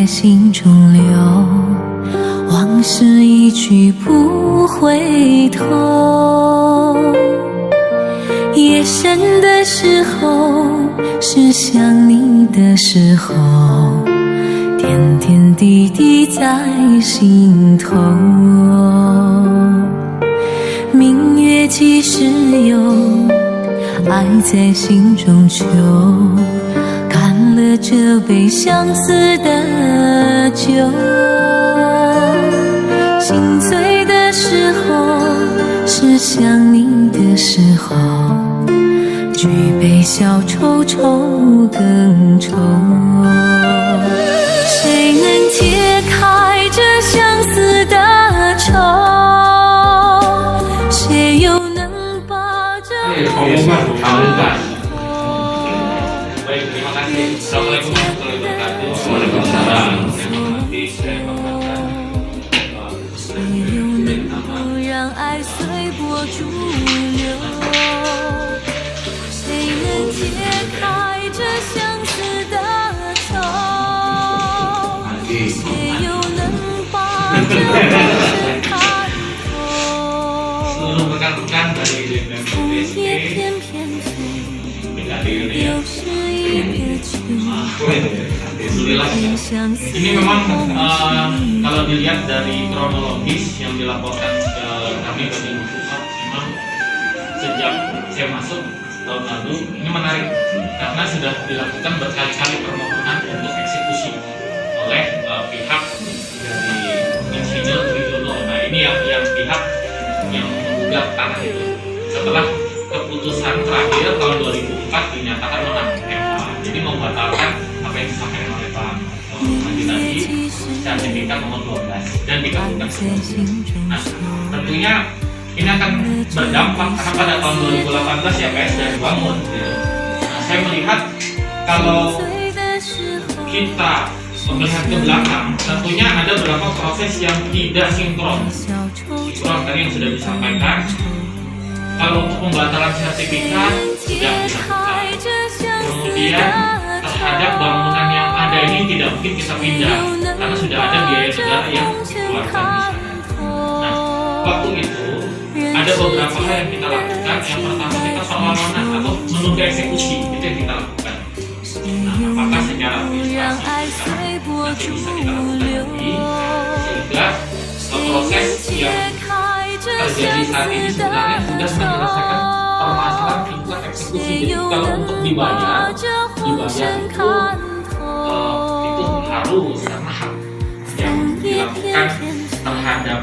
心中留，往事一去不回头。夜深的时候，是想你的时候，点点滴滴在心头。明月几时有，爱在心中求。干了这杯相思的酒，心醉的时候，是想你的时候，举杯消愁愁更愁。谁能解开这相思的愁？谁又能把这Baik, terima kasih. Assalamualaikum warahmatullahi wabarakatuh. Waalaikumsalam. Saya mengatakan seluruh rekan-rekan dari DPMPSP Alhamdulillah. Ini memang kalau dilihat dari kronologis yang dilaporkan ke kami ke tim pusat, memang sejak saya masuk tahun lalu ini menarik karena sudah dilakukan berkali-kali permohonan untuk eksekusi oleh pihak dari Insinyur Widodo. Nah ini yang pihak yang menggugat tanah itu setelah keputusan terakhir tahun 2004 dinyatakan menang MK. Jadi membatalkan apa yang disampaikan oleh Pak Haji tadi, sertifikat nomor 12 dan dikabulkan. Nah, tentunya ini akan berdampak karena pada tahun 2018 ya PS dari bangun. Nah, saya melihat kalau kita melihat ke belakang, tentunya ada beberapa proses yang tidak sinkron. Sinkron tadi yang sudah disampaikan. Kalau untuk pembatalan sertifikat sudah dilakukan, kemudian terhadap bangunan yang ada ini tidak mungkin kita pindah karena sudah ada biaya negara yang dikeluarkan di sana. Nah, waktu itu ada beberapa hal yang kita lakukan. Yang pertama kita perlawanan atau menunda eksekusi, itu yang kita lakukan. Nah, apakah secara administrasi nanti bisa kita lakukan lagi sehingga proses yang terjadi saat ini sebenarnya sudah menyelesaikan permasalahan tingkat eksekusi. Jadi kalau untuk dibayar itu harus karena hak yang dilakukan terhadap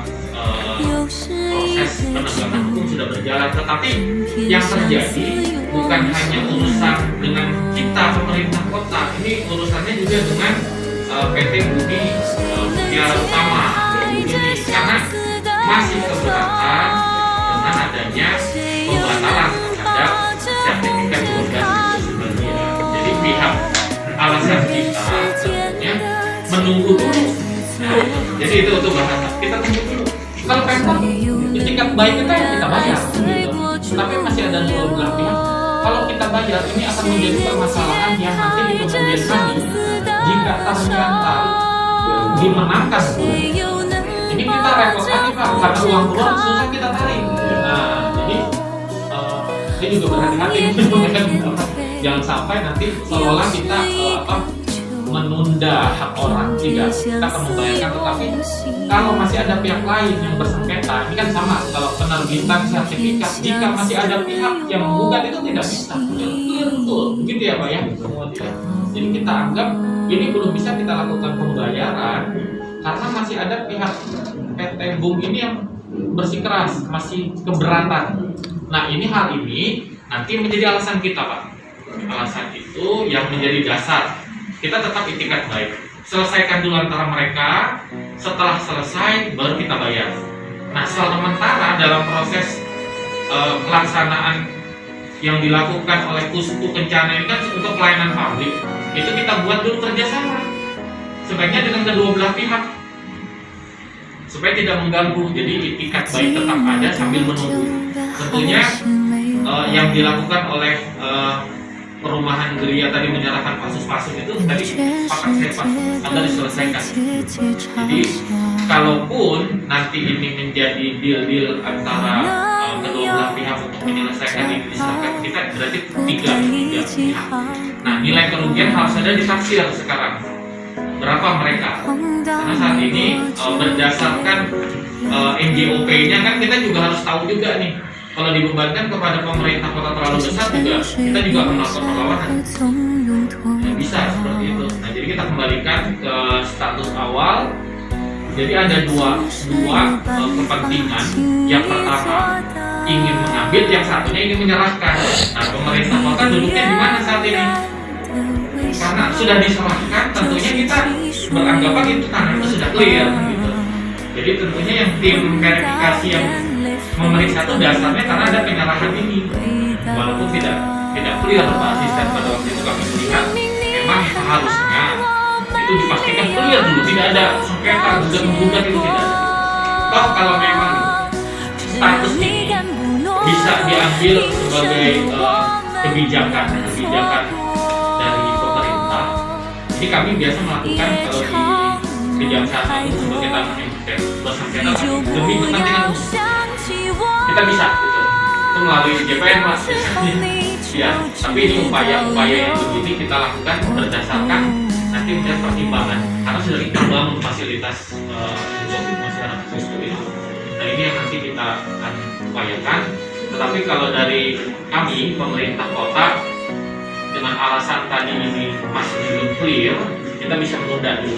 proses penegakan hukum sudah berjalan. Tetapi yang terjadi bukan hanya urusan dengan kita pemerintah kota, ini urusannya juga dengan PT Bumi Mutiara Utama karena masih keberatan dengan adanya pembatalan terhadap sertifikat 12 itu sebenarnya. Jadi pihak alasan kita sebenarnya menunggu dulu. Nah, jadi itu bahasa kita tunggu dulu. Kalau Pemkot tingkat baik kita bayar, gitu. Tapi masih ada beberapa pihak. Kalau kita bayar ini akan menjadi permasalahan yang nanti di kemudian hari jika ternyata dimenangkan. Ini kita repot lagi Pak, karena uang keluar susah kita tarik. Nah, jadi ini juga berhati-hati jangan sampai nanti seolah kita menunda hak orang. Tidak, kita akan membayarkan, tetapi kalau masih ada pihak lain yang bersengketa, ini kan sama kalau penerbitan sertifikat, jika masih ada pihak yang menggugat itu tidak bisa. Betul, begitu ya Pak ya. Jadi kita anggap ini belum bisa kita lakukan pembayaran karena masih ada pihak PT BUM ini yang bersikeras, masih keberatan. Nah ini hal ini nanti menjadi alasan kita Pak. Alasan itu yang menjadi dasar kita tetap itikat baik. selesaikan dulu antara mereka. Setelah selesai baru kita bayar. Nah, sementara dalam proses pelaksanaan yang dilakukan oleh Kusku Kencana ini kan untuk pelayanan publik, itu kita buat dulu kerjasama sebaiknya dengan kedua belah pihak supaya tidak mengganggu. Jadi itikat baik tetap ada sambil menunggu. Tentunya yang dilakukan oleh perumahan gereja tadi menyerahkan pasus-pasus itu tadi sepakat saya Pak agar diselesaikan. Jadi kalaupun nanti ini menjadi deal antara kedua belah pihak untuk menyelesaikan ini diserahkan kita, berarti tiga pihak. Nah, nilai kerugian harus ada ditaksir sekarang berapa mereka, karena saat ini berdasarkan NJOP-nya kan kita juga harus tahu juga nih, kalau dibebankan kepada pemerintah kota terlalu besar juga kita juga akan melakukan perlawanan. Nah, bisa seperti itu. Nah, jadi kita kembalikan ke status awal. Jadi ada dua kepentingan. Yang pertama ingin mengambil, yang satunya ingin menyerahkan. Nah, pemerintah kota duduknya di mana saat ini? Karena sudah diserahkan, tentunya kita beranggapan itu tanah itu sudah clear gitu. Jadi tentunya yang tim verifikasi yang memeriksa itu dasarnya karena ada penyerahan ini, walaupun tidak clear Pak Asisten. Pada waktu itu kami melihat memang seharusnya itu dipastikan clear dulu, tidak ada sengketa gugat itu tidak ada. Toh kalau memang status ini bisa diambil sebagai kebijakan dari pemerintah, ini kami biasa melakukan kalau di kejaksaan itu sebagai tanah bersengketa demi kepentingan umum. Kita bisa gitu, itu melalui JPN Mas ya. Tapi ini upaya yang begini kita lakukan berdasarkan nanti melihat pertimbangan, karena sudah kita bangun fasilitas untuk masyarakat itu. Nah, ini yang nanti kita akan upayakan. Tetapi kalau dari kami pemerintah kota dengan alasan tadi ini masih belum clear, kita bisa menunda dulu.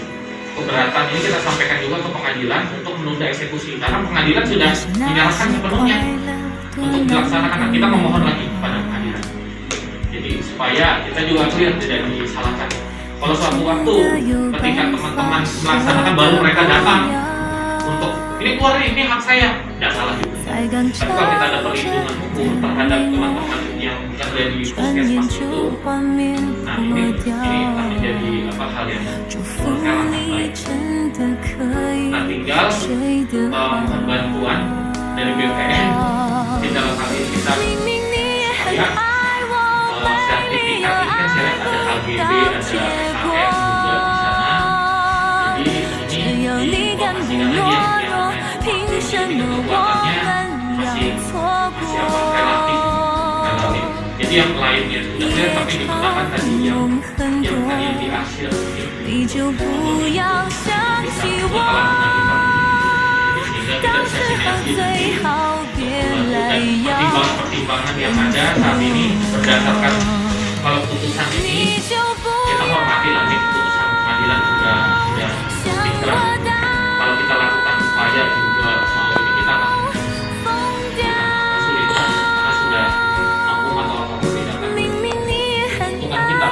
Keberatan ini kita sampaikan juga ke pengadilan untuk menunda eksekusi, karena pengadilan sudah menyerahkan sepenuhnya untuk dilaksanakan. Nah, kita memohon lagi kepada pengadilan. Jadi supaya kita juga clear, tidak disalahkan. Kalau suatu waktu ketika teman-teman melaksanakan baru mereka datang untuk ini keluar ini hak saya, tidak salah juga. Tapi kalau kita ada perlindungan hukum terhadap teman-teman yang kerja di puskesmas itu, nah ini akan menjadi hal yang sekarang baik. Nah, tinggal mohon bantuan dari BPN di dalam hal ini kita lihat sertifikat ini kan saya lihat ada HGB, ada SKM juga di sana. Jadi ini diinformasikan lagi yang kekuatannya masih relatif. Jadi yang lainnya sudah clear, tapi dikatakan tadi yang di akhir bisa pertimbangan yang ada saat ini berdasarkan kalau putusan ini kita hormati lagi putusan pengadilan sudah inkrah. Kalau kita lakukan upaya juga ini kita akan kesulitan karena sudah hukuman atau tidak untungan kita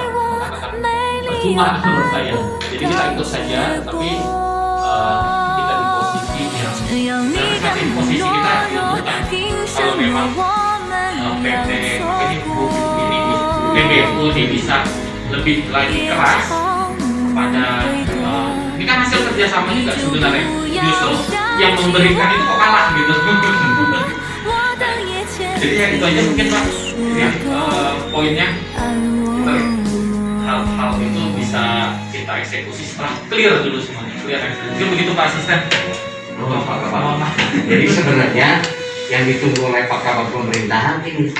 percuma menurut saya. Jadi kita ikut saja, tapi kita di posisi yang saat ini posisi kita bukan kalau memang PT ini PBU ini bisa lebih lagi keras pada ini kan hasil kerjasama juga sebenarnya, justru yang memberikan itu kok kalah gitu. Jadi ya itu aja mungkin Pak ya, poinnya hal-hal itu bisa kita eksekusi setelah clear dulu semuanya, clear eksekusi begitu Pak Asisten. Jadi sebenarnya yang ditunggu oleh Pak Kabak pemerintahan ini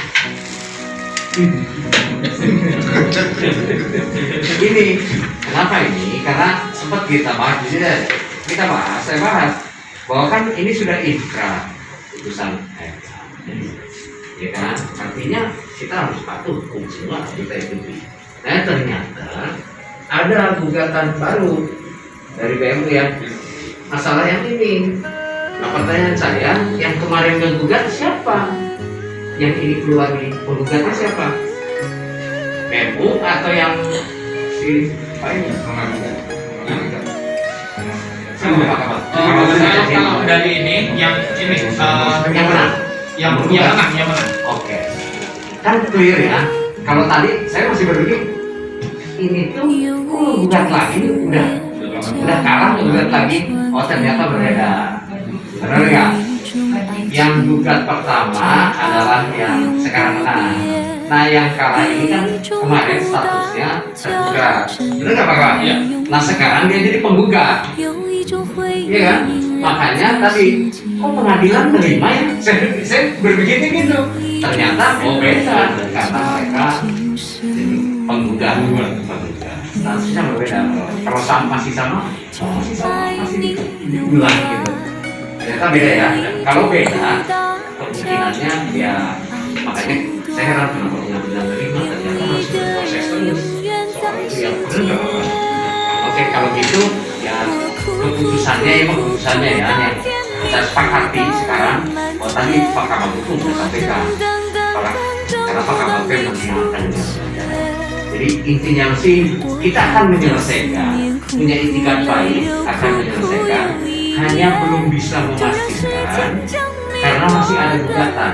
kenapa ini? Karena sempat kita bahas di sini, saya bahas bahwa kan ini sudah inkrah putusan MK, ya kan? Artinya kita harus patuh hukum semua, kita ikuti. Nah, ternyata ada gugatan baru dari BMU yang masalah yang ini. Nah, pertanyaan saya, yang kemarin menggugat siapa? Yang ini keluar nih, penggugatnya siapa? BMU atau yang si Saya mau apa? Kalau dari ini yang Yang mana? yang menang. Oke. Kan clear ya. Kalau tadi saya masih berpikir ini tuh gugat lagi, udah kalah gugat lagi. Oh ternyata berbeda. Benar nggak? Yang gugat pertama adalah yang sekarang menang. Nah yang kalah ini kan kemarin statusnya tergugat. Benar nggak Pak Kawan? Iya. Nah sekarang dia jadi penggugat. Iya kan? Makanya tadi kok pengadilan terima ya? Saya berpikir gitu. Ternyata beda karena mereka jadi penggugat. Statusnya berbeda. Kalau sama masih sama masih diulang gitu. Ternyata beda ya. Kalau beda kemungkinannya ya makanya saya heran kenapa pengadilan terima ternyata harus berproses terus. Soal itu yang benar nggak apa-apa. Oke kalau gitu ya keputusannya ya yang saya sepakati sekarang. Oh tadi Pak Kamal itu sudah sampaikan karena Pak Kamal itu mengingatkan. Jadi intinya sih kita akan menyelesaikan, punya itikat baik akan menyelesaikan, hanya belum bisa memastikan karena masih ada gugatan.